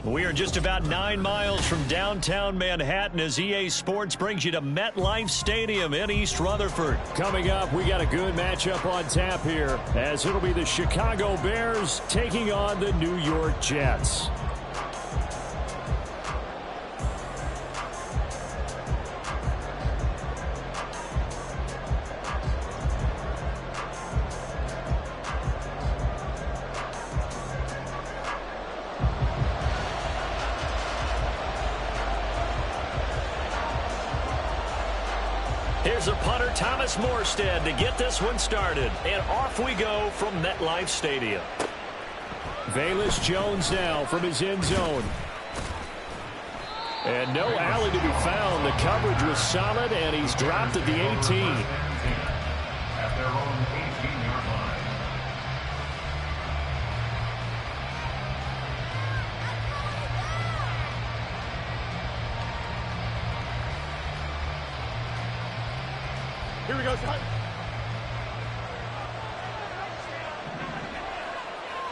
We are just about 9 miles from downtown Manhattan as EA Sports brings you to MetLife Stadium in East Rutherford. Coming up, we got a good matchup on tap here, as it'll be the Chicago Bears taking on the New York Jets. Here's a punter, Thomas Morstead, to get this one started. And off we go from MetLife Stadium. Velus Jones now from his end zone. And no alley to be found. The coverage was solid, and he's dropped at the 18. At their own 18-yard line. Here we go, son.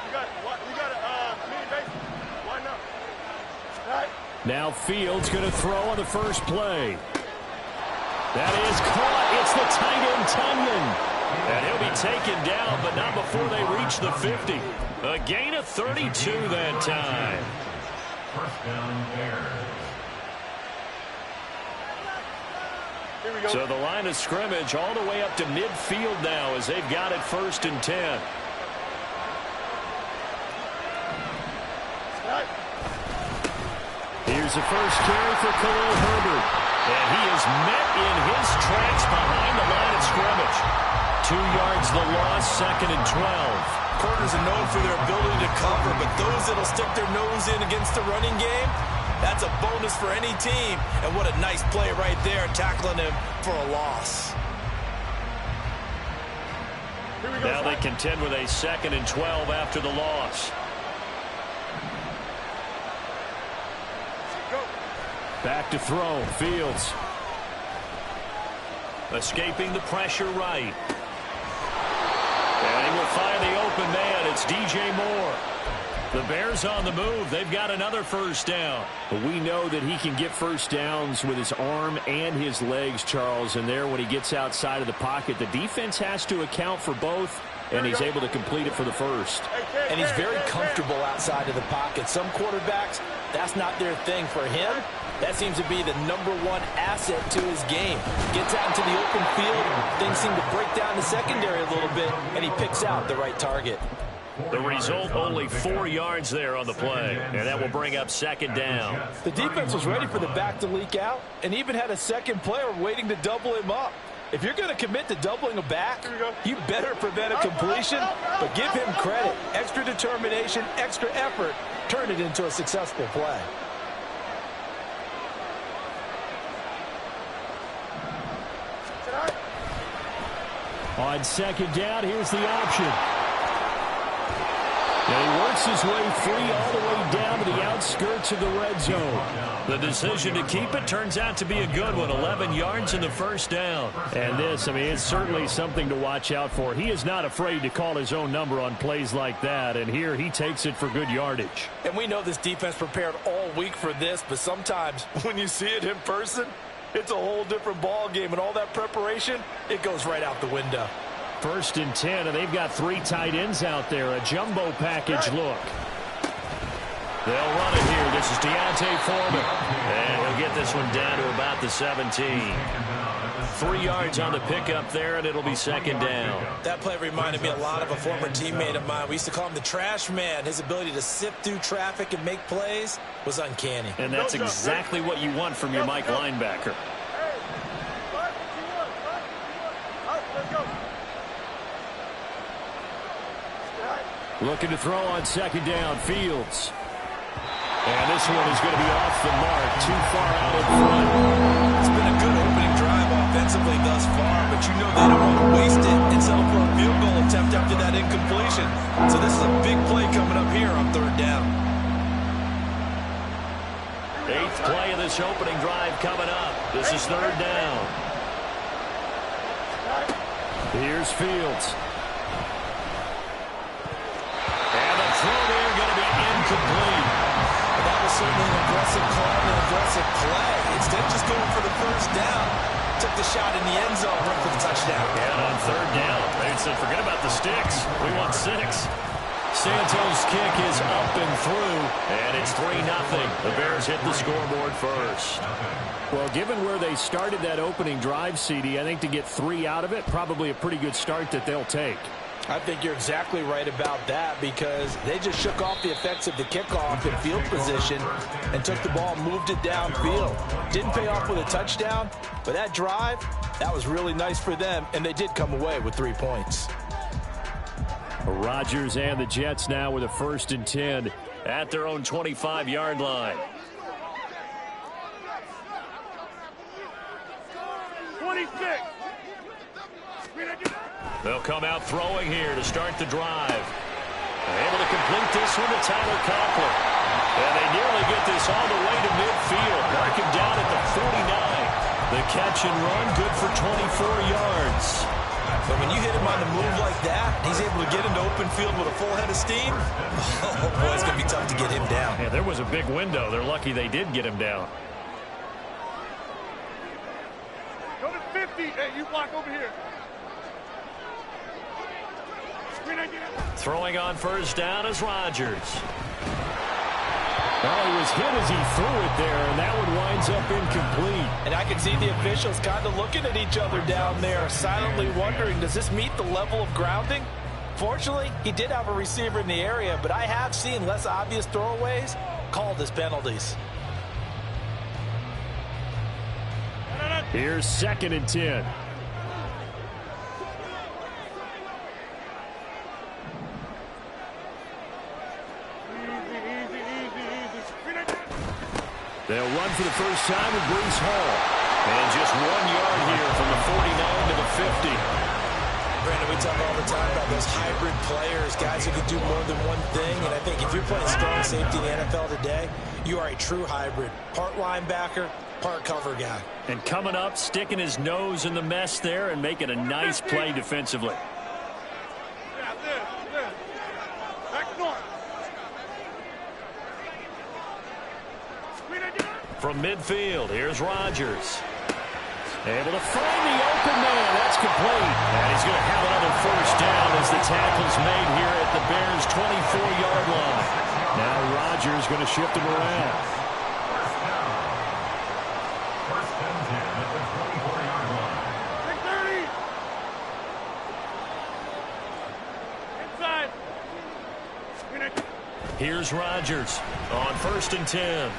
You got a mini base. Why not? All right. Now Fields going to throw on the first play. That is caught. It's the tight end, Tunyon. And he'll be taken down, but not before they reach the 50. A gain of 32 that time. First down, Bears. So the line of scrimmage all the way up to midfield now as they've got it 1st and 10. Here's the first carry for Khalil Herbert. And he is met in his tracks behind the line of scrimmage. 2 yards the loss, 2nd and 12. Corners are known for their ability to cover, but those that'll stick their nose in against the running game, that's a bonus for any team. And what a nice play right there, tackling him for a loss. Now they contend with a 2nd and 12 after the loss. Back to throw. Fields. Escaping the pressure right. And he will find the open man. It's DJ Moore. The Bears on the move. They've got another first down. But we know that he can get first downs with his arm and his legs, Charles. And there, when he gets outside of the pocket, the defense has to account for both, and he's able to complete it for the first. And he's very comfortable outside of the pocket. Some quarterbacks, that's not their thing. For him, that seems to be the #1 asset to his game. Gets out into the open field, things seem to break down the secondary a little bit, and he picks out the right target. The result, only 4 yards there on the play, and that will bring up 2nd down. The defense was ready for the back to leak out and even had a second player waiting to double him up. If you're going to commit to doubling a back, you better prevent a completion, but give him credit. Extra determination, extra effort, turn it into a successful play. On 2nd down, here's the option. And he works his way free all the way down to the outskirts of the red zone. The decision to keep it turns out to be a good one. 11 yards in the first down. And this, I mean, it's certainly something to watch out for. He is not afraid to call his own number on plays like that. And here he takes it for good yardage. And we know this defense prepared all week for this, but sometimes when you see it in person, it's a whole different ball game. And all that preparation, it goes right out the window. 1st and 10, and they've got 3 tight ends out there. A jumbo package look. They'll run it here. This is Deontay Foreman. And he'll get this one down to about the 17. 3 yards on the pickup there, and it'll be 2nd down. That play reminded me a lot of a former teammate of mine. We used to call him the trash man. His ability to sift through traffic and make plays was uncanny. And that's exactly what you want from your Mike linebacker. Looking to throw on 2nd down, Fields. And this one is going to be off the mark, too far out in front. It's been a good opening drive offensively thus far, but you know they don't want to waste it and settle for a field goal attempt after that incompletion. So this is a big play coming up here on 3rd down. 8th play of this opening drive coming up. This is 3rd down. Here's Fields. And the throw there going to be incomplete. impressive play. Instead of just going for the first down, took the shot in the end zone, went for the touchdown. And on third down, they said, forget about the sticks. We want 6. Santos' kick is up and through, and it's 3-0. The Bears hit the scoreboard first. Well, given where they started that opening drive, CD, I think to get 3 out of it, probably a pretty good start that they'll take. I think you're exactly right about that because they just shook off the effects of the kickoff in field position and took the ball and moved it downfield. Didn't pay off with a touchdown, but that drive, that was really nice for them, and they did come away with 3 points. Rodgers and the Jets now with a 1st and 10 at their own 25-yard line. 26. They'll come out throwing here to start the drive. Able to complete this one to Tyler Conklin. And they nearly get this all the way to midfield. Mark him down at the 49. The catch and run, good for 24 yards. But when you hit him on the move like that, he's able to get into open field with a full head of steam. Oh, boy, it's going to be tough to get him down. Yeah, there was a big window. They're lucky they did get him down. Go to 50. Hey, you block over here. Throwing on first down is Rodgers. Well, he was hit as he threw it there, and that one winds up incomplete. And I can see the officials kind of looking at each other down there, silently wondering, does this meet the level of grounding? Fortunately, he did have a receiver in the area, but I have seen less obvious throwaways called as penalties. Here's 2nd and 10. They'll run for the first time with Breece Hall. And just 1 yard here from the 49 to the 50. Brandon, we talk all the time about those hybrid players, guys who can do more than one thing. And I think if you're playing strong safety in the NFL today, you are a true hybrid. Part linebacker, part cover guy. And coming up, sticking his nose in the mess there and making a nice play defensively. From midfield, here's Rodgers. Able to find the open man. That's complete. And he's going to have another first down as the tackle's made here at the Bears' 24-yard line. Now Rodgers going to shift him around. First and 10 at the 24-yard line. 30. Inside. Here's Rodgers on 1st and 10.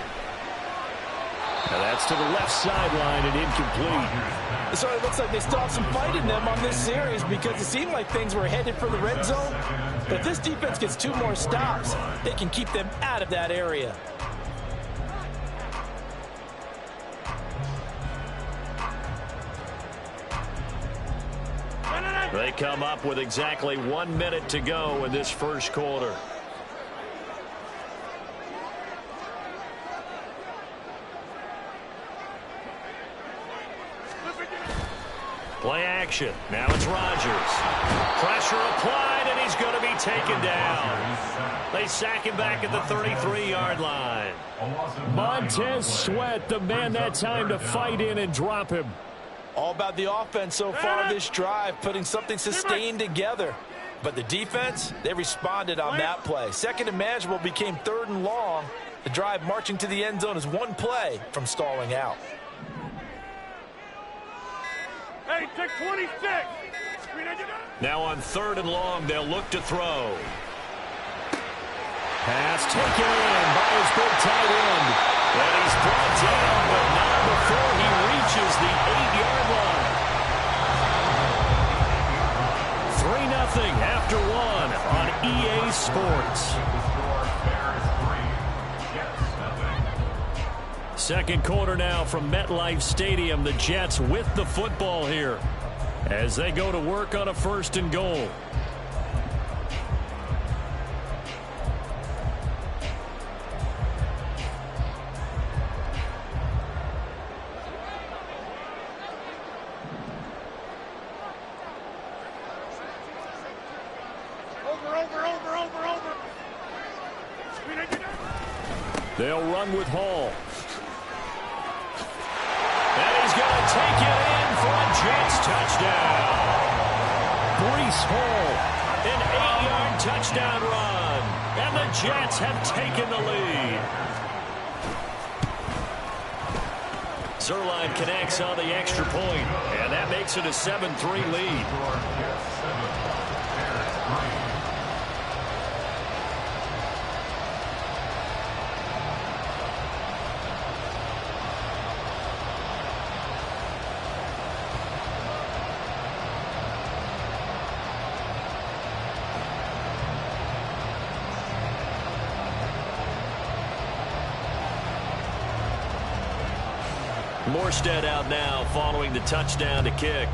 Now that's to the left sideline and incomplete. So it looks like they still have some fight in them on this series because it seemed like things were headed for the red zone. But if this defense gets 2 more stops, they can keep them out of that area. They come up with exactly 1 minute to go in this first quarter. Play action. Now it's Rodgers. Pressure applied, and he's going to be taken down. They sack him back at the 33-yard line. Montez Sweat, the man that time to fight in and drop him. All about the offense so far this drive, putting something sustained together. But the defense, they responded on that play. 2nd and manageable became 3rd and long. The drive marching to the end zone is 1 play from stalling out. Hey, check 26. Now on 3rd and long, they'll look to throw. Pass taken in by his big tight end. And he's brought down, but not before he reaches the 8-yard line. 3-0 after 1 on EA Sports. Second quarter now from MetLife Stadium. The Jets with the football here as they go to work on a 1st and goal. They'll run with Hall. he's going to take it in for a Jets touchdown. Breece Hall, an 8-yard touchdown run. And the Jets have taken the lead. Zerline connects on the extra point, and that makes it a 7-3 lead. Morstead out now following the touchdown to kick.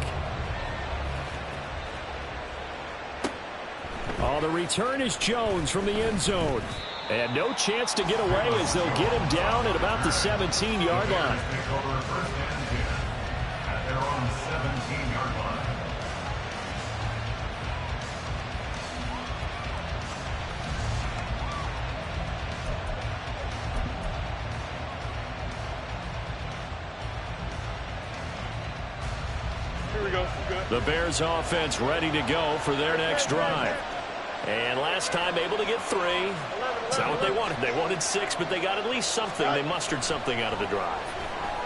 Oh, the return is Jones from the end zone. And no chance to get away as they'll get him down at about the 17-yard line. At their own 17-yard line. The Bears offense ready to go for their next drive. And last time able to get 3. It's not what they wanted. They wanted 6, but they got at least something. They mustered something out of the drive.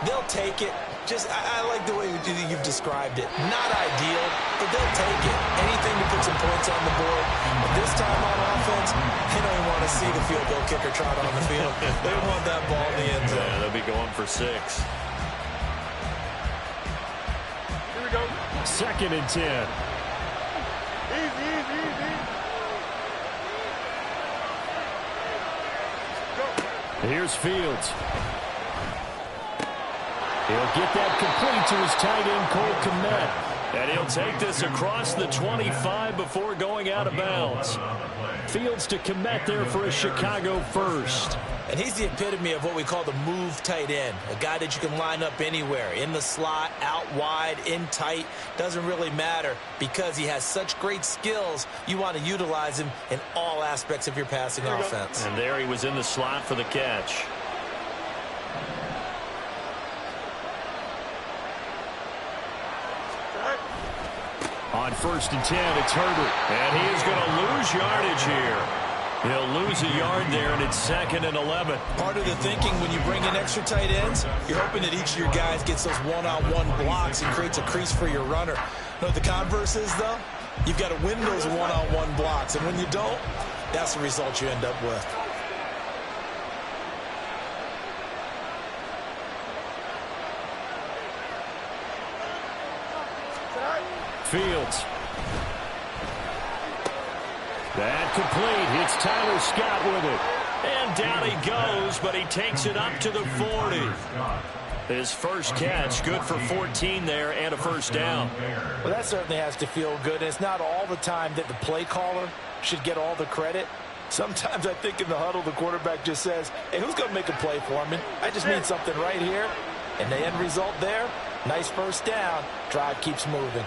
They'll take it. I like the way you've described it. Not ideal, but they'll take it. Anything to put some points on the board. But this time on offense, they don't even want to see the field goal kicker trot on the field. They want that ball in the end zone. Yeah, they'll be going for 6. Second and 10. Easy. Here's Fields. He'll get that complete to his tight end, Cole Kmet. And he'll take this across the 25 before going out of bounds. Fields to Kmet there for a Chicago first. And he's the epitome of what we call the move tight end. A guy that you can line up anywhere. In the slot, out wide, in tight. Doesn't really matter because he has such great skills. You want to utilize him in all aspects of your passing offense. And there he was in the slot for the catch. On first and 10, it's Herbert. And he is going to lose yardage here. He'll lose a yard there, and it's 2nd and 11. Part of the thinking when you bring in extra tight ends, you're hoping that each of your guys gets those one-on-one blocks and creates a crease for your runner. You know what the converse is, though? You've got to win those one-on-one blocks, and when you don't, that's the result you end up with. Fields. That complete. It's Tyler Scott with it. And down he goes, but he takes it up to the 40. His first catch, good for 14 there and a first down. Well, that certainly has to feel good. And it's not all the time that the play caller should get all the credit. Sometimes I think in the huddle, the quarterback just says, hey, who's going to make a play for me? I just need something right here. And the end result there, nice first down. Drive keeps moving.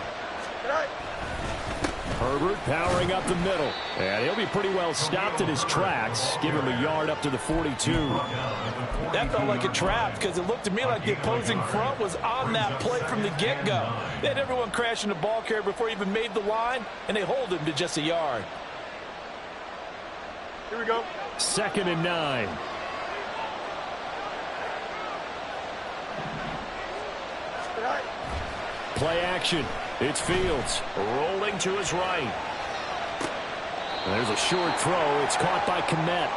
Herbert powering up the middle. And he'll be pretty well stopped in his tracks. Give him a yard up to the 42. That felt like a trap because it looked to me like the opposing front was on that play from the get-go. They had everyone crashing the ball carrier before he even made the line, and they hold him to just a yard. Here we go. 2nd and 9. Play action. It's Fields rolling to his right. There's a short throw. It's caught by Kmet.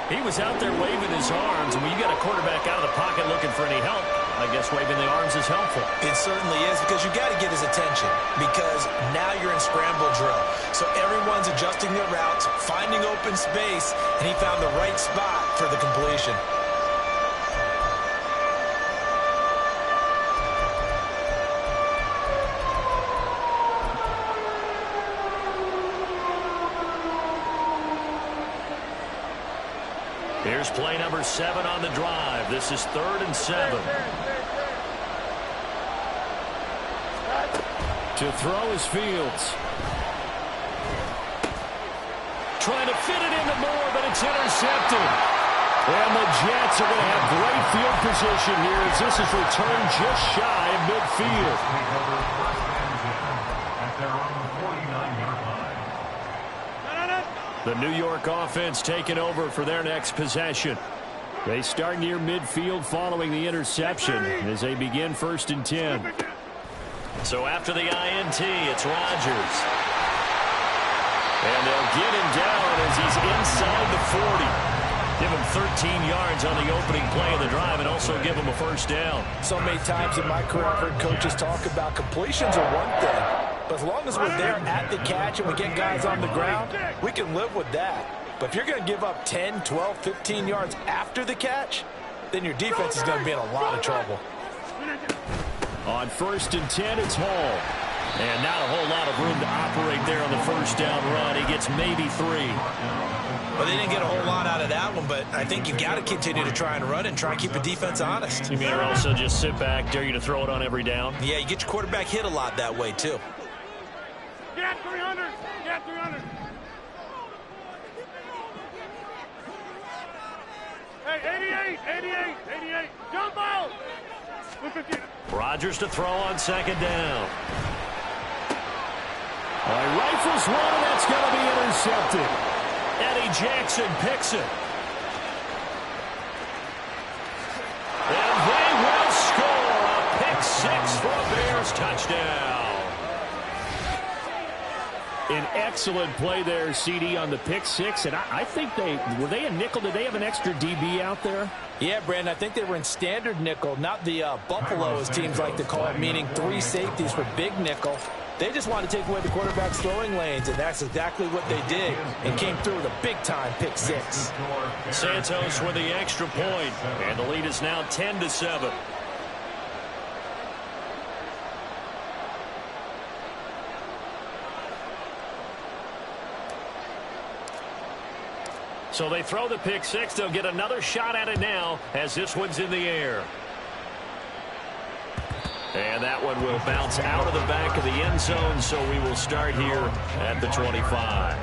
He was out there waving his arms, and when you got a quarterback out of the pocket looking for any help, I guess waving the arms is helpful. It certainly is because you got to get his attention because now you're in scramble drill. So everyone's adjusting their routes, finding open space, and he found the right spot for the completion. Here's play number 7 on the drive. This is 3rd and 7. To throw is Fields. Trying to fit it into Moore, but it's intercepted. And the Jets are going to have great field position here as this is returned just shy of midfield. At their own 49-yard line. The New York offense taking over for their next possession. They start near midfield following the interception as they begin 1st and 10. So after the INT, it's Rodgers. And they'll get him down as he's inside the 40. Give him 13 yards on the opening play of the drive and also give him a first down. So many times in my career I've heard coaches talk about completions are one thing. But as long as we're there at the catch and we get guys on the ground, we can live with that. But if you're going to give up 10, 12, 15 yards after the catch, then your defense is going to be in a lot of trouble. On 1st and 10, it's Hall. And not a whole lot of room to operate there on the first down run. He gets maybe 3. Well, they didn't get a whole lot out of that one, but I think you've got to continue to try and run and try and keep the defense honest. You mean or also just sit back, dare you to throw it on every down? Yeah, you get your quarterback hit a lot that way, too. Get 300. Get 300. Hey, 88. Jump out. Rodgers to throw on 2nd down. Rifles one, and that's going to be intercepted. Eddie Jackson picks it. And they will score a pick 6 for a Bears touchdown. An excellent play there, CD, on the pick 6. And I think were they a nickel? Did they have an extra DB out there? Yeah, Brandon, I think they were in standard nickel, not the Buffalo, as teams like to call it, meaning 3 safeties for big nickel. They just wanted to take away the quarterback's throwing lanes, and that's exactly what they did, and came through with a big-time pick 6. Santos with the extra point, and the lead is now 10-7. So they throw the pick 6. They'll get another shot at it now as this one's in the air. And that one will bounce out of the back of the end zone, so we will start here at the 25.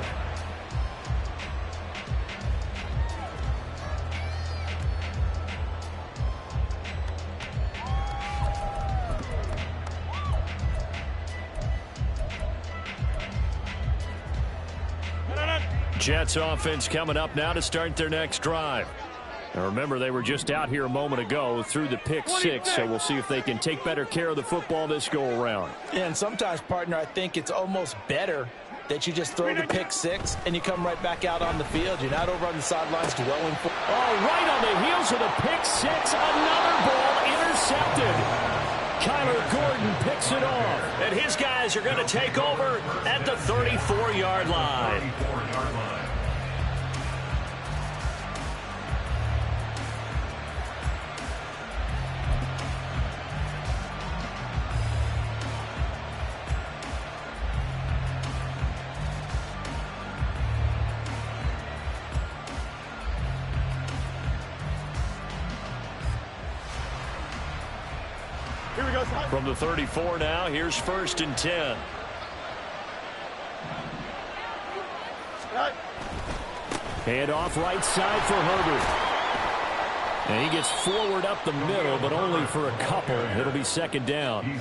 Jets offense coming up now to start their next drive. Now remember, they were just out here a moment ago through the pick 6, so we'll see if they can take better care of the football this go-around. Yeah, and sometimes, partner, I think it's almost better that you just throw the pick 6 and you come right back out on the field. You're not over on the sidelines dwelling for. Oh, right on the heels of the pick 6, another ball intercepted. Kyler Gordon picks it off. And his guys are going to take over at the 34-yard line. From the 34 now, here's 1st and 10. Hand off right side for Herbert. And he gets forward up the middle, but only for a couple. It'll be 2nd down.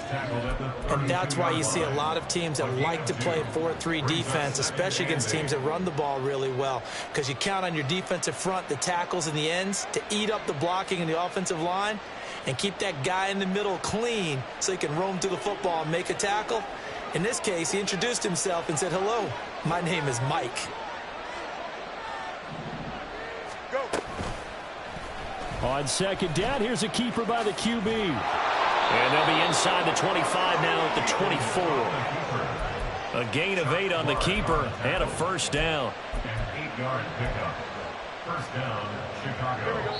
And that's why you see a lot of teams that like to play 4-3 defense, especially against teams that run the ball really well, because you count on your defensive front, the tackles and the ends, to eat up the blocking in the offensive line and keep that guy in the middle clean so he can roam through the football and make a tackle. In this case, he introduced himself and said, "Hello, my name is Mike." Go. On 2nd down, here's a keeper by the QB. And they'll be inside the 25 now at the 24. A gain of 8 on the keeper and a first down. An 8-yard pickup. First down, Chicago.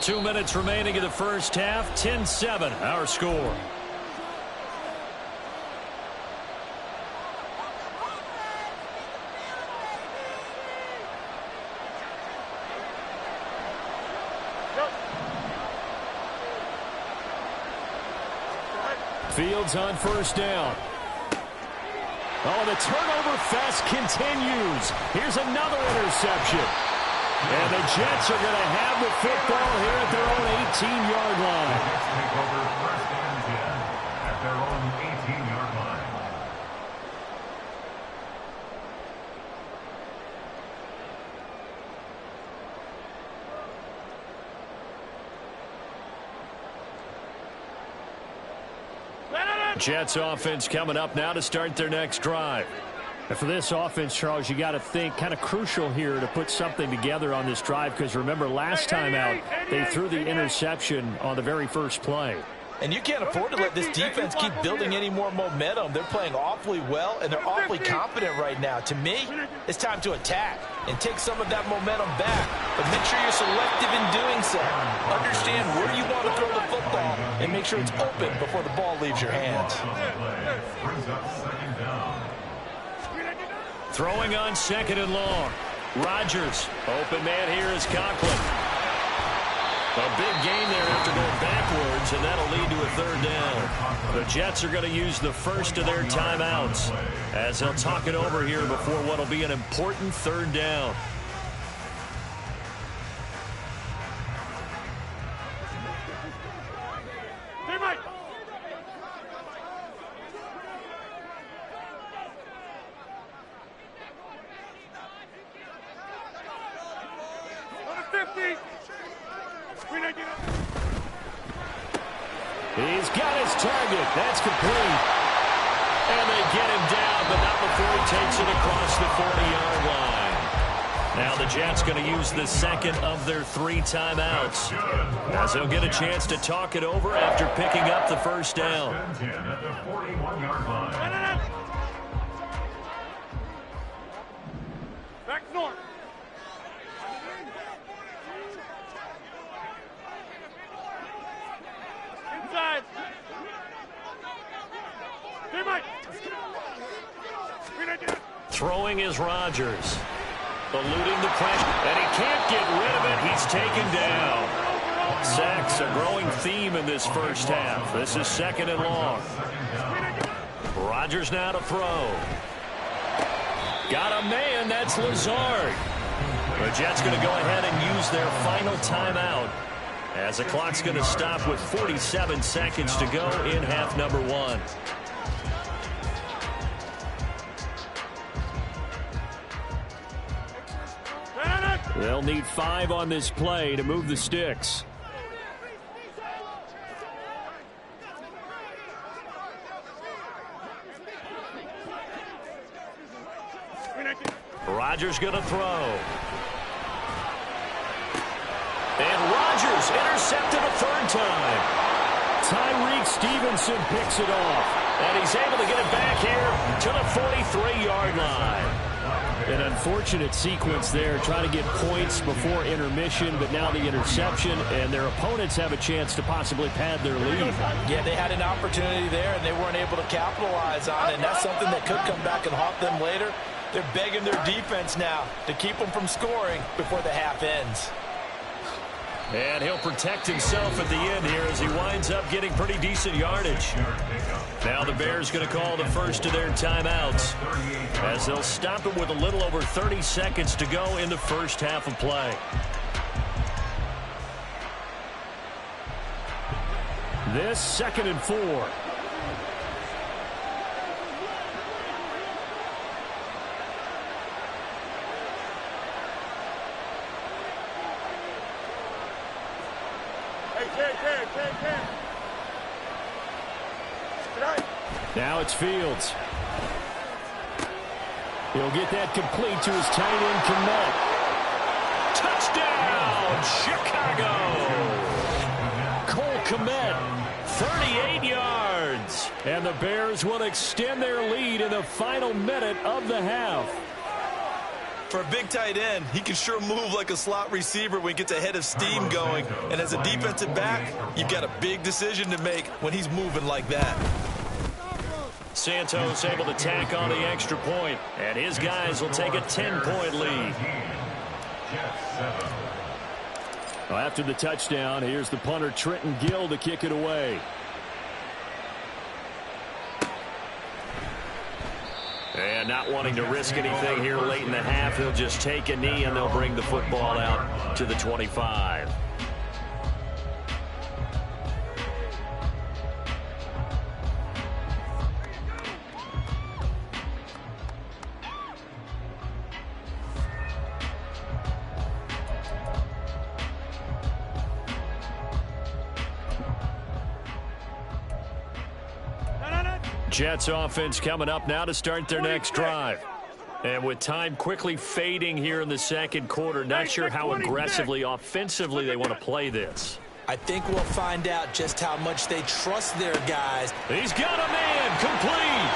2 minutes remaining in the first half. 10-7, our score. Fields on 1st down. Oh, the turnover fest continues. Here's another interception. And the Jets are going to have the football here at their own 18-yard line. The Jets take over first and 10 at their own 18-yard line. Jets offense coming up now to start their next drive. And for this offense, Charles, you got to think kind of crucial here to put something together on this drive, because remember last time out they threw the interception on the very first play. And you can't afford to let this defense keep building any more momentum. They're playing awfully well, and they're awfully competent right now. To me, it's time to attack and take some of that momentum back. But make sure you're selective in doing so. Understand where you want to throw the football and make sure it's open before the ball leaves your hands. Brings up second down. Throwing on second and long. Rodgers. Open man here is Conklin. A big gain there after going backwards, and that'll lead to a third down. The Jets are going to use the first of their timeouts as they'll talk it over here before what will be an important third down. He's got his target. That's complete. And they get him down, but not before he takes it across the 40-yard line. Now the Jets going to use the second of their 3 timeouts, as they'll get a chance to talk it over after picking up the first down. At the 41-yard line. Back north. Inside. Throwing is Rodgers. Eluding the pressure, and he can't get rid of it. He's taken down. Sacks, a growing theme in this first half. This is second and long. Rodgers now to throw. Got a man, that's Lazard. The Jets going to go ahead and use their final timeout, as the clock's going to stop with 47 seconds to go in half number 1. They'll need 5 on this play to move the sticks. Rodgers going to throw. And Rodgers intercepted a third time. Tyreek Stevenson picks it off. And he's able to get it back here to the 43-yard line. An unfortunate sequence there, trying to get points before intermission, but now the interception, and their opponents have a chance to possibly pad their lead. Yeah, they had an opportunity there, and they weren't able to capitalize on it, and that's something that could come back and haunt them later. They're begging their defense now to keep them from scoring before the half ends. And he'll protect himself at the end here as he winds up getting pretty decent yardage. Now the Bears going to call the first of their timeouts, as they'll stop it with a little over 30 seconds to go in the first half of play. This 2nd and 4. Now it's Fields. He'll get that complete to his tight end, Kmet. Touchdown, Chicago! Cole Kmet, 38 yards. And the Bears will extend their lead in the final minute of the half. For a big tight end, he can sure move like a slot receiver when he gets a head of steam going. And as a defensive back, you've got a big decision to make when he's moving like that. Santos able to tack on the extra point, and his guys will take a 10-point lead. Well, after the touchdown, here's the punter Trenton Gill to kick it away. And not wanting to risk anything here late in the half, he'll just take a knee, and they'll bring the football out to the 25. Jets offense coming up now to start their next drive. And with time quickly fading here in the second quarter, not sure how aggressively, offensively they want to play this. I think we'll find out just how much they trust their guys. He's got a man complete.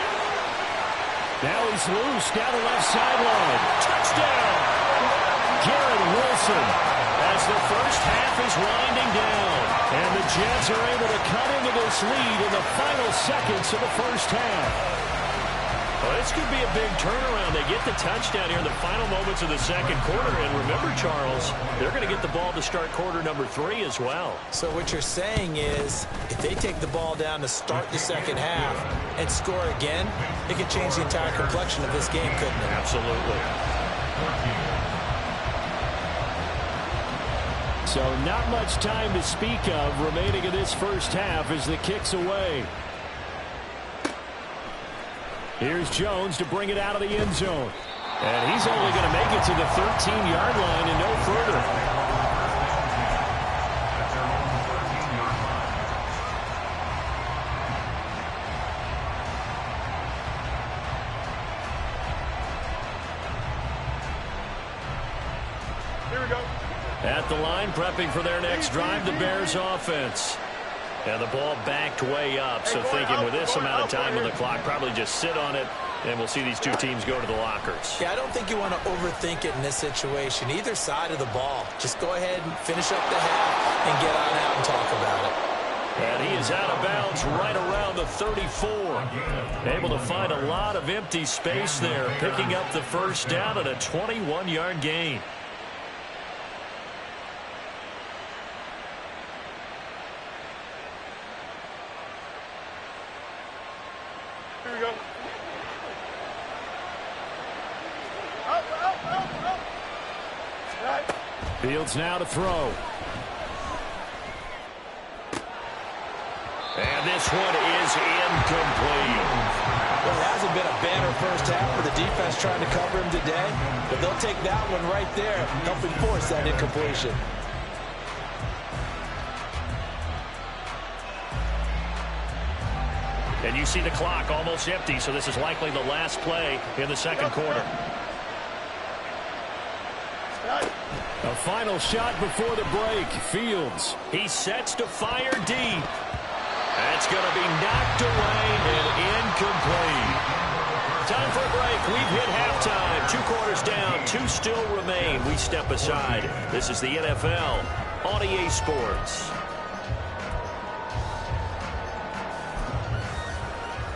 Now he's loose down the left sideline. Touchdown. Garrett Wilson as the first half is winding down. And the Jets are able to cut into this lead in the final seconds of the first half. Well, this could be a big turnaround. They get the touchdown here in the final moments of the second quarter. And remember, Charles, they're going to get the ball to start quarter number 3 as well. So what you're saying is if they take the ball down to start the second half and score again, it could change the entire complexion of this game, couldn't it? Absolutely. So not much time to speak of remaining in this first half as the kick's away. Here's Jones to bring it out of the end zone. And he's only going to make it to the 13-yard line and no further. Here we go. At the line, prepping for their next drive, the Bears offense. And the ball backed way up, so thinking with this amount of time on the clock, probably just sit on it, and we'll see these two teams go to the lockers. Yeah, I don't think you want to overthink it in this situation. Either side of the ball. Just go ahead and finish up the half and get on out and talk about it. And he is out of bounds right around the 34. Able to find a lot of empty space there, picking up the first down at a 21-yard gain. Here we go. Right. Fields now to throw. And this one is incomplete. Well, it hasn't been a banner first half for the defense trying to cover him today, but they'll take that one right there, helping force that incompletion. And you see the clock almost empty, so this is likely the last play in the second quarter. A final shot before the break. Fields. He sets to fire deep. That's going to be knocked away and incomplete. Time for a break. We've hit halftime. 2 quarters down. 2 still remain. We step aside. This is the NFL on EA Sports.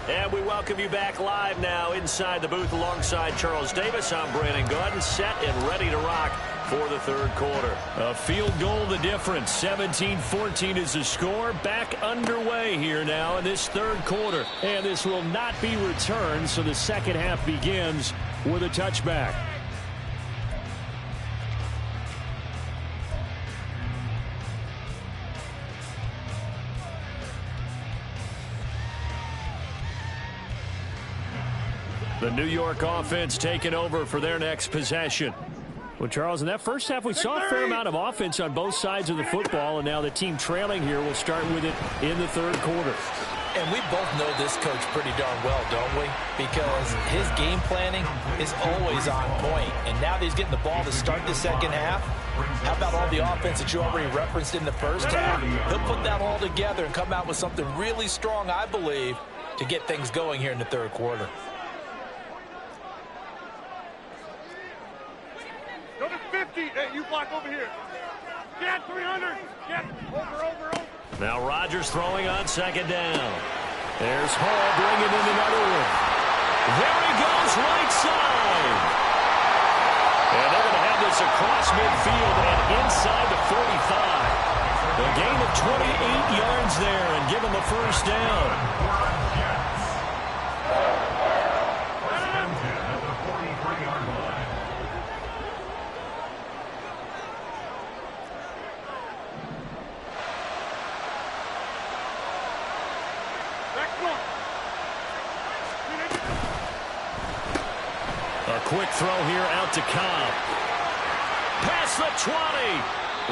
And we welcome you back live now inside the booth alongside Charles Davis. I'm Brandon Gordon, set and ready to rock for the third quarter. A field goal the difference. 17-14 is the score. Back underway here now in this third quarter. And this will not be returned, so the second half begins with a touchback. The New York offense taking over for their next possession. Well, Charles, in that first half, we saw a fair amount of offense on both sides of the football, and now the team trailing here will start with it in the third quarter. And we both know this coach pretty darn well, don't we? Because his game planning is always on point. And now that he's getting the ball to start the second half, how about all the offense that you already referenced in the first half? He'll put that all together and come out with something really strong, I believe, to get things going here in the third quarter. Go to 50. Hey, you block over here. Get 300. Get over. Now Rodgers throwing on second down. There's Hall bringing in another one. There he goes, right side. And they're going to have this across midfield and inside the 45. A gain of 28 yards there and give him a first down. A quick throw here out to Cobb. Past the 20.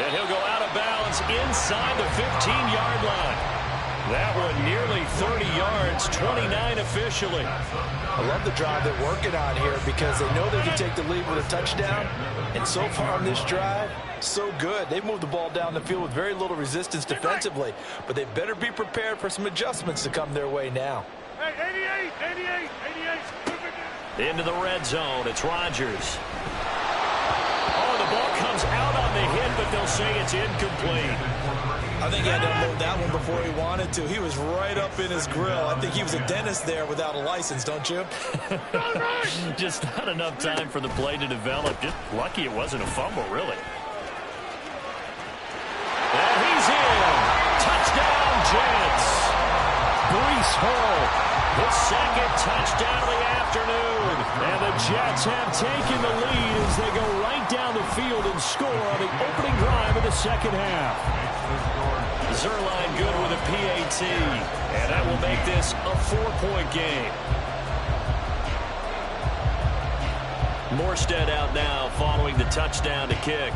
And he'll go out of bounds inside the 15-yard line. That one nearly 30 yards, 29 officially. I love the drive they're working on here because they know they can take the lead with a touchdown. And so far on this drive, so good. They've moved the ball down the field with very little resistance defensively. But they better be prepared for some adjustments to come their way now. Hey, 88. Into the red zone. It's Rodgers. Oh, the ball comes out on the hit, but they'll say it's incomplete. I think he had to unload that one before he wanted to. He was right up in his grill. I think he was a dentist there without a license, don't you? Just not enough time for the play to develop. Just lucky it wasn't a fumble, really. And he's in. Touchdown, Jets. Breece Hall, his second touchdown of the afternoon. And the Jets have taken the lead as they go right down the field and score on the opening drive of the second half. Zerline good with a PAT. And that will make this a 4-point game. Morstead out now following the touchdown to kick.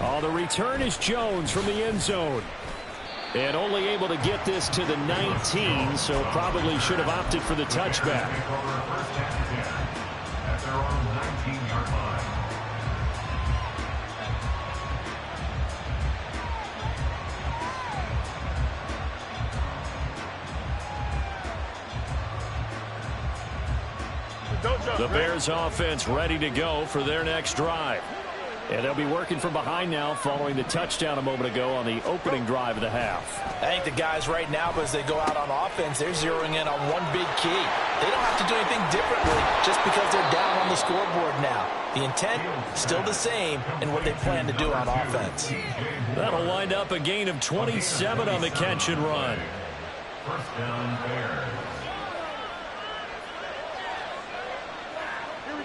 Oh, the return is Jones from the end zone. And only able to get this to the 19, so probably should have opted for the touchback. At their own 19-yard line. The Bears offense ready to go for their next drive. And they'll be working from behind now following the touchdown a moment ago on the opening drive of the half. I think the guys right now, as they go out on offense, they're zeroing in on one big key. They don't have to do anything differently just because they're down on the scoreboard now. The intent, still the same in what they plan to do on offense. That'll wind up a gain of 27 on the catch and run. First down, Bears.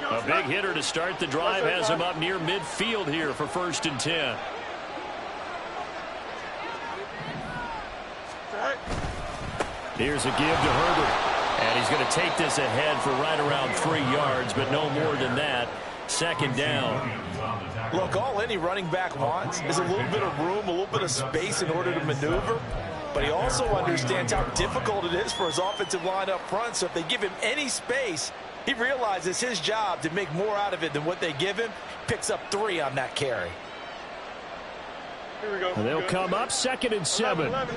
A big hitter to start the drive has him up near midfield here for 1st and 10. Here's a give to Herbert. And he's going to take this ahead for right around 3 yards, but no more than that. 2nd down. Look, all any running back wants is a little bit of room, a little bit of space in order to maneuver. But he also understands how difficult it is for his offensive line up front. So if they give him any space, he realizes his job to make more out of it than what they give him. Picks up 3 on that carry. Here we go. And they'll come up 2nd and 7. 11.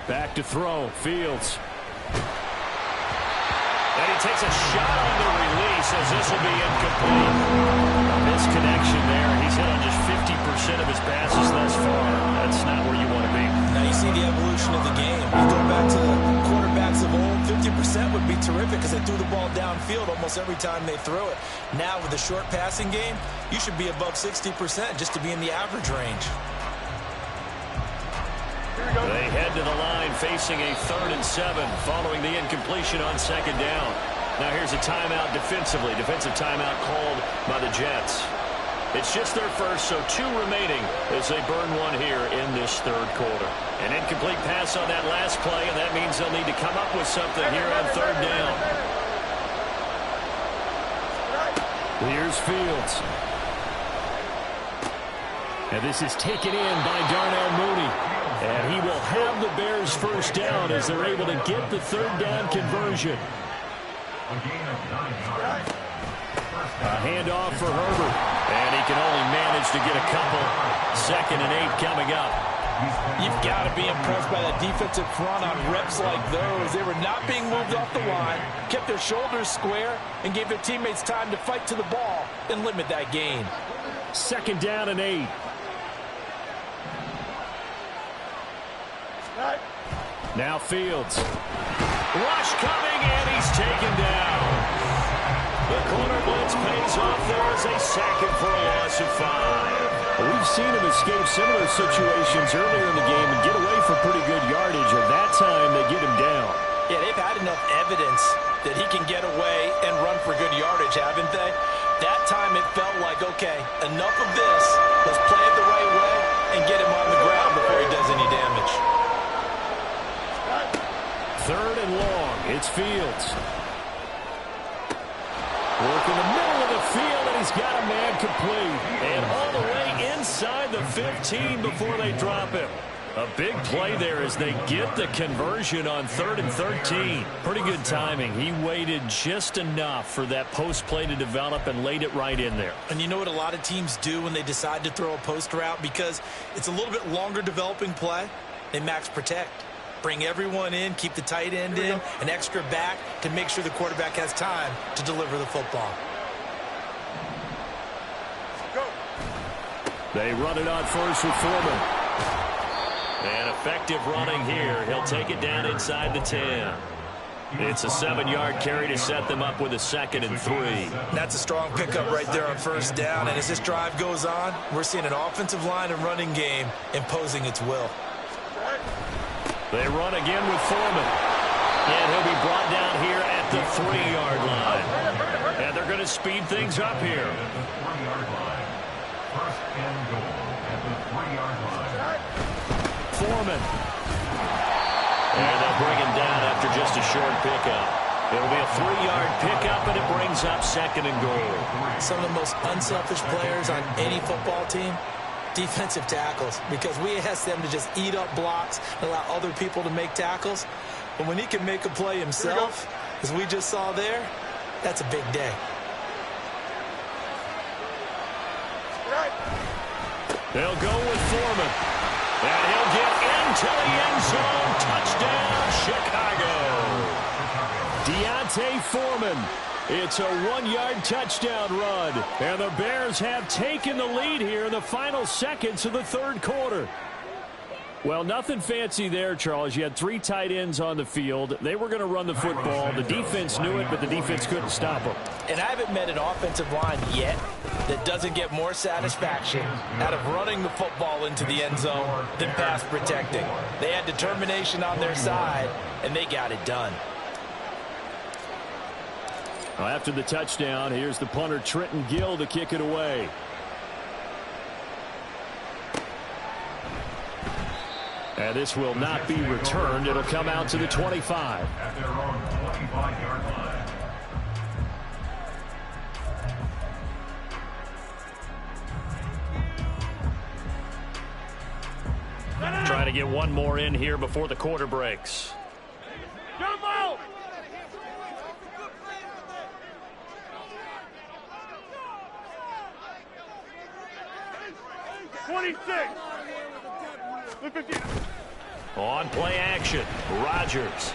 Back to throw. Fields. And he takes a shot on the release as this will be incomplete. A misconnection there. He's hit on just 50% of his passes thus far. That's not where you want to be. Now you see the evolution of the game. You go back to the quarterbacks of old, 50% would be terrific because they threw the ball downfield almost every time they threw it. Now with the short passing game, you should be above 60% just to be in the average range. They head to the line facing a 3rd and 7 following the incompletion on 2nd down. Now here's a timeout defensively. Defensive timeout called by the Jets. It's just their first, so 2 remaining as they burn one here in this 3rd quarter. An incomplete pass on that last play, and that means they'll need to come up with something here on 3rd down. Here's Fields. And this is taken in by Darnell Mooney. And he will have the Bears 1st down as they're able to get the 3rd down conversion. A gain of 9 yards. A handoff for Herbert. And he can only manage to get a couple. 2nd and 8 coming up. You've got to be impressed by the defensive front on reps like those. They were not being moved off the line, kept their shoulders square, and gave their teammates time to fight to the ball and limit that gain. 2nd down and 8. Now Fields. Rush coming, and he's taken down. The corner blitz pays off there as they sack him for a loss of 5. We've seen him escape similar situations earlier in the game and get away for pretty good yardage, and that time they get him down. Yeah, they've had enough evidence that he can get away and run for good yardage, haven't they? That time time it felt like, okay, enough of this. Let's play it the right way and get him on the ground before he does any damage. Third and long. It's Fields. Work in the middle of the field, and he's got a man complete. And all the way inside the 15 before they drop him. A big play there as they get the conversion on 3rd and 13. Pretty good timing. He waited just enough for that post play to develop and laid it right in there. And you know what a lot of teams do when they decide to throw a post route? Because it's a little bit longer developing play, they max protect. Bring everyone in, keep the tight end in, an extra back to make sure the quarterback has time to deliver the football. Go. They run it on first with Foreman. And effective running here. He'll take it down inside the 10. It's a 7-yard carry to set them up with a 2nd and 3. That's a strong pickup right there on first down. And as this drive goes on, we're seeing an offensive line and running game imposing its will. They run again with Foreman. And he'll be brought down here at the 3-yard line. And they're going to speed things up here. At the 3-yard line. First and goal at the 3-yard line. Foreman. And they'll bring him down after just a short pickup. It'll be a 3-yard pickup, and it brings up 2nd and goal. Some of the most unselfish players on any football team, defensive tackles, because we ask them to just eat up blocks and allow other people to make tackles. But when he can make a play himself, as we just saw there, that's a big day. They'll go with Foreman. And he'll get into the end zone. Touchdown, Chicago. Deontay Foreman. It's a 1-yard touchdown run. And the Bears have taken the lead here in the final seconds of the 3rd quarter. Well, nothing fancy there, Charles. You had 3 tight ends on the field. They were going to run the football. The defense knew it, but the defense couldn't stop them. And I haven't met an offensive line yet that doesn't get more satisfaction out of running the football into the end zone than pass protecting. They had determination on their side, and they got it done. Well, after the touchdown, here's the punter, Trenton Gill, to kick it away. And this will not be returned. It'll come out to the 25. At their own 25-yard line. Trying to get one more in here before the quarter breaks. Jump out! On play action, Rodgers.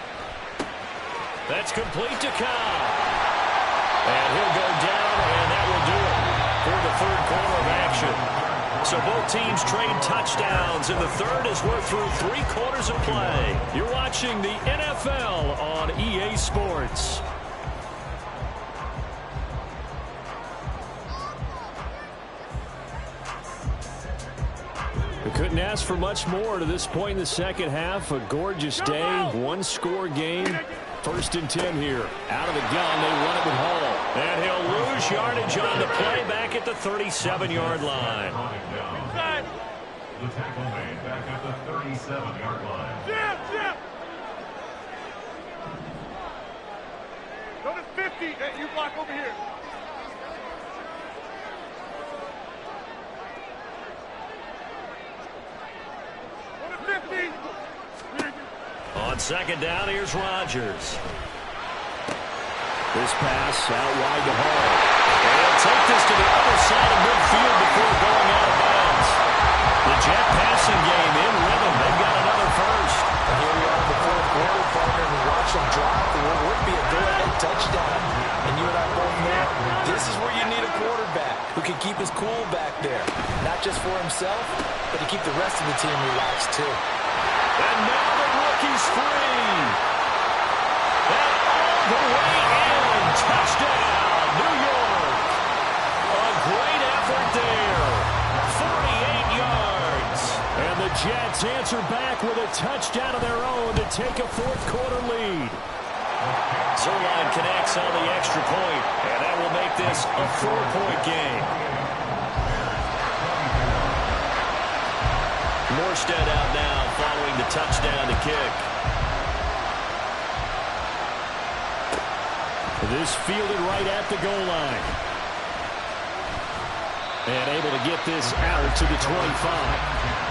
That's complete to Cobb. And he'll go down, and that will do it for the 3rd quarter of action. So both teams trade touchdowns in the 3rd as we're through 3 quarters of play. You're watching the NFL on EA Sports. We couldn't ask for much more to this point in the 2nd half. A gorgeous day, 1-score game. 1st and 10 here. Out of the gun, they run it with Hall. And he'll lose yardage on the play back at the 37-yard line. The tackle made back at the 37-yard line. Jim! Go to 50. Hey, you block over here. On 2nd down, here's Rodgers. This pass out wide to Hall. And he'll take this to the other side of midfield before going out of bounds. The Jet passing game in rhythm. They've got another first. And here we are in the 4th quarter, partner, and watch them drive for what would be a go-ahead touchdown. And you and I both know this is where you need a quarterback who can keep his cool back there. Not just for himself, but to keep the rest of the team relaxed too. And now the rookie's free. And all the way in. Touchdown, New York. A great effort there. 48 yards. And the Jets answer back with a touchdown of their own to take a 4th quarter lead. Zerline connects on the extra point, and that will make this a 4-point game. Morstead out now following the touchdown to kick. This fielded right at the goal line. And able to get this out to the 25.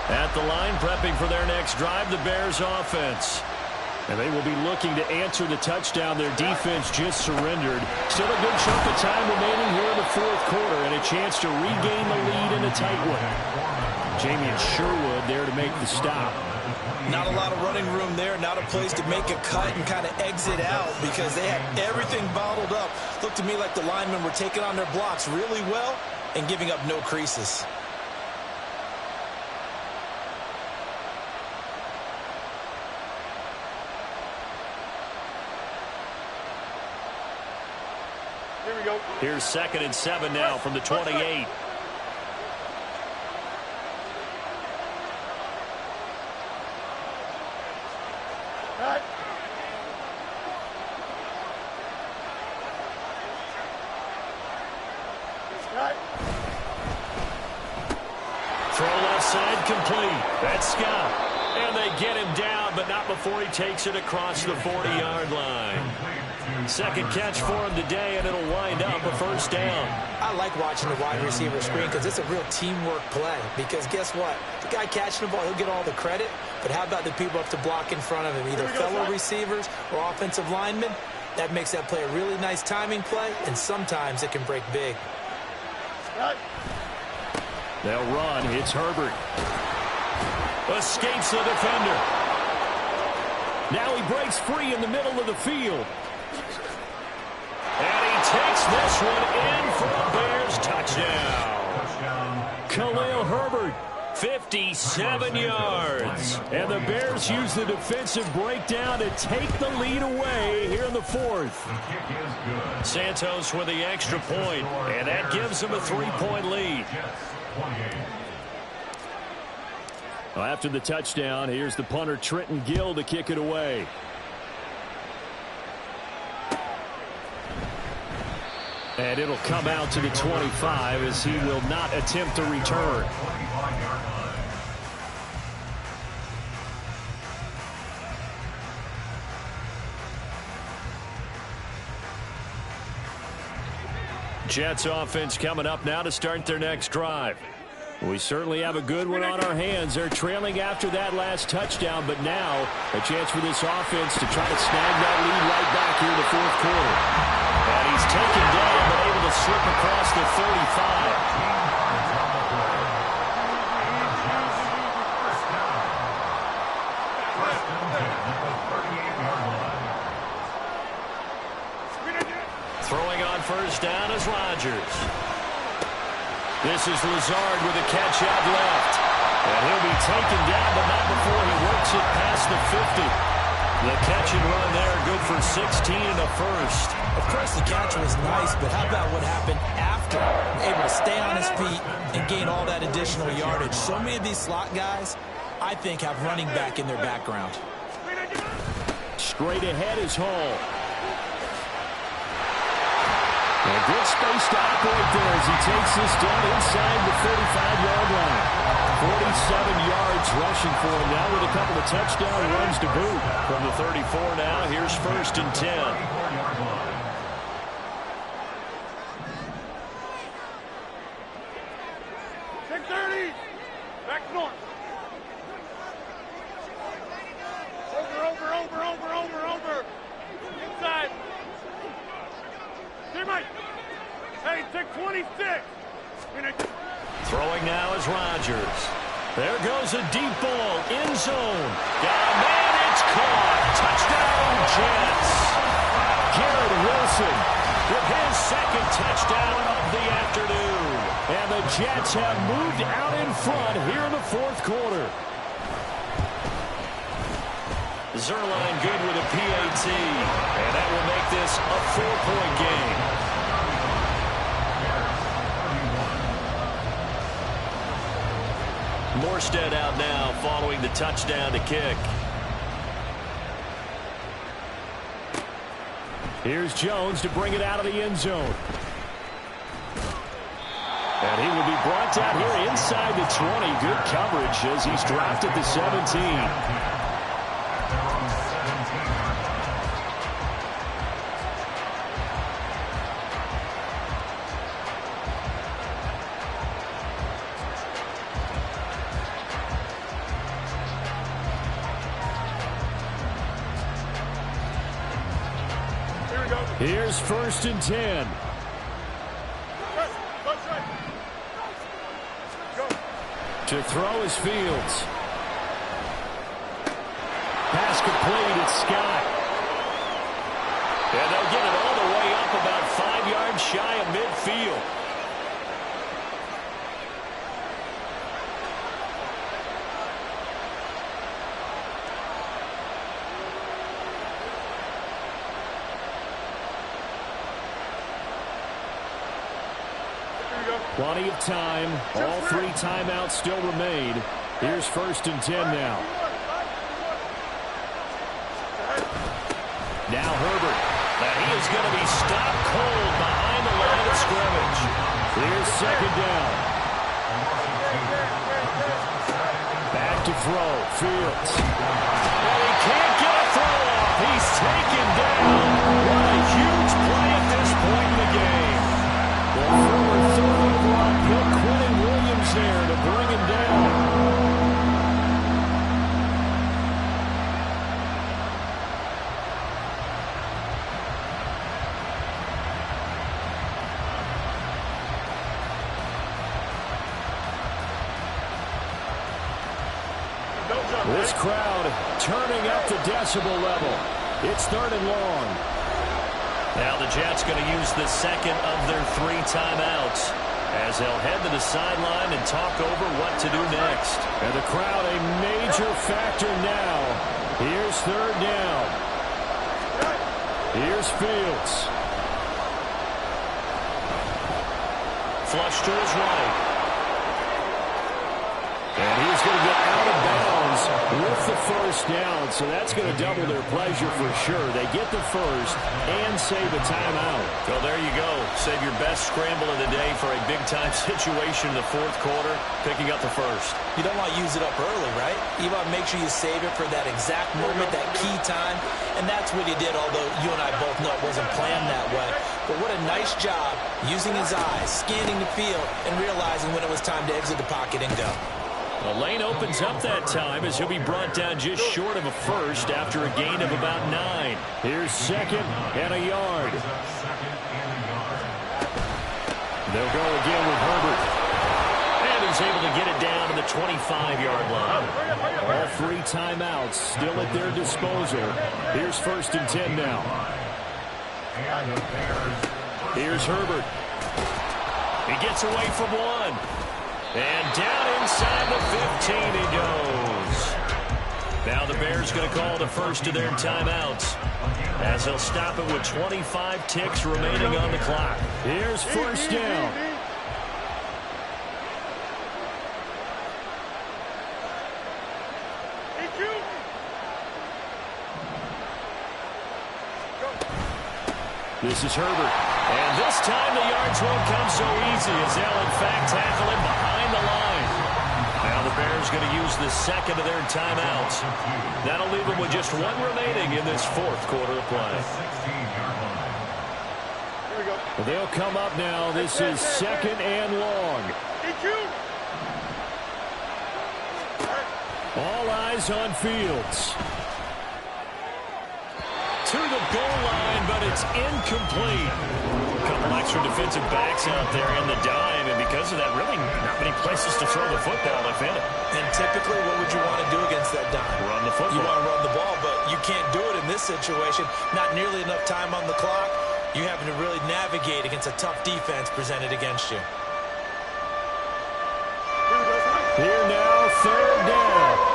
At the line, prepping for their next drive, the Bears offense. And they will be looking to answer the touchdown their defense just surrendered. Still a good chunk of time remaining here in the fourth quarter and a chance to regain the lead in a tight one. Jamie and Sherwood there to make the stop. Not a lot of running room there, not a place to make a cut and kind of exit out because they had everything bottled up. Looked to me like the linemen were taking on their blocks really well and giving up no creases. Here we go. Here's 2nd and 7 now from the 28. Right. Right. Throw left side complete. That's Scott. And they get him down, but not before he takes it across the 40-yard line. Second catch for him today, and it'll wind up a first down. I like watching the wide receiver screen because it's a real teamwork play. Because guess what? The guy catching the ball, he'll get all the credit. But how about the people up to block in front of him, either fellow receivers or offensive linemen? That makes that play a really nice timing play, and sometimes it can break big. Right. They'll run. It's Herbert. Escapes the defender. Now he breaks free in the middle of the field. And he takes this one in for a Bears touchdown. Khalil Herbert, 57 yards. And the Bears use the defensive breakdown to take the lead away here in the fourth. Santos with the extra point, and that gives them a 3-point lead. Well, after the touchdown, here's the punter Trenton Gill to kick it away. And it'll come out to the 25 as he will not attempt to return. Jets offense coming up now to start their next drive. We certainly have a good one on our hands. They're trailing after that last touchdown, but now a chance for this offense to try to snag that lead right back here in the fourth quarter. And he's taken down, but able to slip across the 35. Throwing on first down is Rodgers. This is Lazard with a catch out left. And he'll be taken down, but not before he works it past the 50. The catch and run there, good for 16 and a first. Of course, the catch was nice, but how about what happened after? Able to stay on his feet and gain all that additional yardage. So many of these slot guys, I think, have running back in their background. Straight ahead is Hall. A good space to operate there as he takes this down inside the 35-yard line. 47 yards rushing for him now with a couple of touchdown runs to boot. From the 34 now, here's 1st and 10. 6:30. Back north. Over. Inside. Teammate. Hey, take 26. Throwing now is Rodgers. There goes a deep ball. End zone. Got a man. It's caught. Touchdown, Jets. Garrett Wilson with his second touchdown of the afternoon. And the Jets have moved out in front here in the fourth quarter. Zerline good with a PAT. And that will make this a 4-point game. Morstead out now following the touchdown to kick. Here's Jones to bring it out of the end zone. And he will be brought down here inside the 20. Good coverage as he's dropped at the 17. Here's 1st and 10. To throw is Fields. Pass complete, it's Scott. And they'll get it all the way up about 5 yards shy of midfield. Plenty of time. All 3 timeouts still remain. Here's 1st and 10 now. Now Herbert. And he is going to be stopped cold behind the line of scrimmage. Here's 2nd down. Back to throw. Fields. Well, he can't get a throw off. He's taken down. What a huge play at this point in the game. Well, former 3rd overall pick Quentin Williams there to bring him down. This crowd turning up the decibel level. It's 3rd and long. Now the Jets going to use the 2nd of their 3 timeouts as they'll head to the sideline and talk over what to do next. And the crowd a major factor now. Here's 3rd down. Here's Fields. Flush to his right. And he's going to get out of bounds with the 1st down, so that's going to double their pleasure for sure. They get the 1st and save a timeout. Well, there you go. Save your best scramble of the day for a big-time situation in the 4th quarter, picking up the 1st. You don't want to use it up early, right? You want to make sure you save it for that exact moment, that key time, and that's what he did, although you and I both know it wasn't planned that way. But what a nice job using his eyes, scanning the field, and realizing when it was time to exit the pocket and go. The lane opens up that time as he'll be brought down just short of a 1st after a gain of about 9. Here's 2nd and a yard. They'll go again with Herbert. And he's able to get it down to the 25-yard line. All 3 timeouts still at their disposal. Here's 1st and 10 now. Here's Herbert. He gets away from 1. And down inside the 15 he goes. Now the Bears going to call the 1st of their timeouts as they'll stop it with 25 ticks remaining on the clock. Here's 1st down. This is Herbert. And this time the yards won't come so easy as they'll in fact tackle him behind the line. Now the Bears going to use the 2nd of their timeouts. That'll leave them with just 1 remaining in this 4th quarter of play. They'll come up now. This is 2nd and long. All eyes on Fields. To the goal line, but it's incomplete. A couple extra defensive backs out there in the dime, and because of that, really not many places to throw the football, if any. And typically, what would you want to do against that dime? Run the football. You want to run the ball, but you can't do it in this situation. Not nearly enough time on the clock. You having to really navigate against a tough defense presented against you. Here now, 3rd down.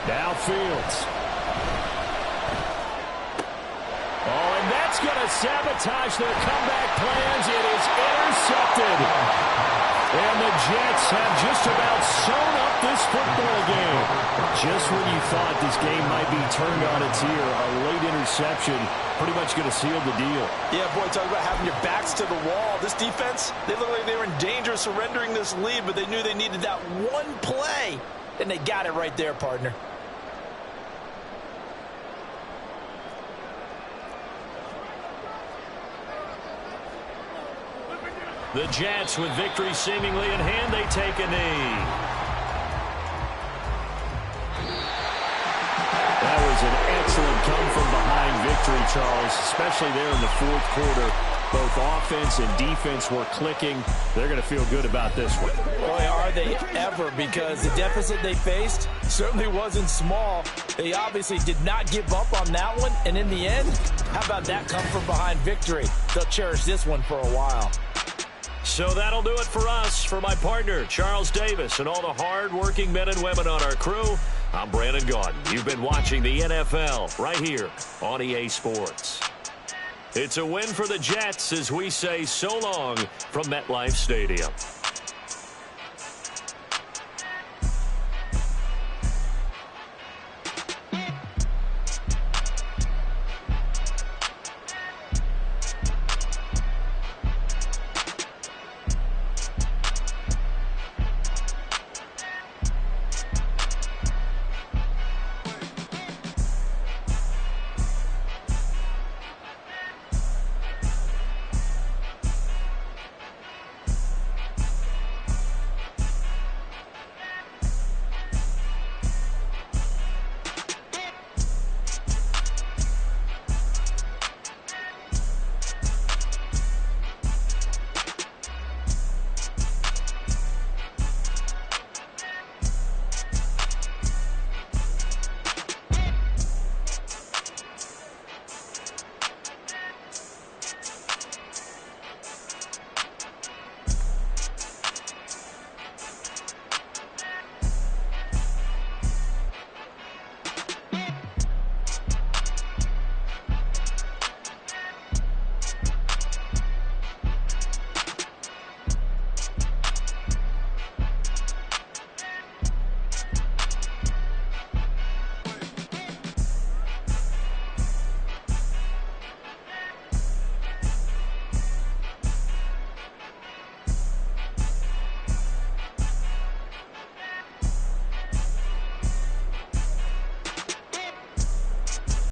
Now Fields. Oh, and that's going to sabotage their comeback plans. It is intercepted Jets have just about sewn up this football game. Just when you thought this game might be turned on its ear, a late interception pretty much going to seal the deal. Yeah, boy, talk about having your backs to the wall. This defense, they look like they were in danger of surrendering this lead, but they knew they needed that one play, and they got it right there, partner. The Jets, with victory seemingly in hand, they take a knee. That was an excellent come-from-behind victory, Charles, especially there in the fourth quarter. Both offense and defense were clicking. They're going to feel good about this one. Boy, are they ever, because the deficit they faced certainly wasn't small. They obviously did not give up on that one, and in the end, how about that come-from-behind victory? They'll cherish this one for a while. So that'll do it for us. For my partner, Charles Davis, and all the hard-working men and women on our crew, I'm Brandon Gaudin. You've been watching the NFL right here on EA Sports. It's a win for the Jets as we say so long from MetLife Stadium.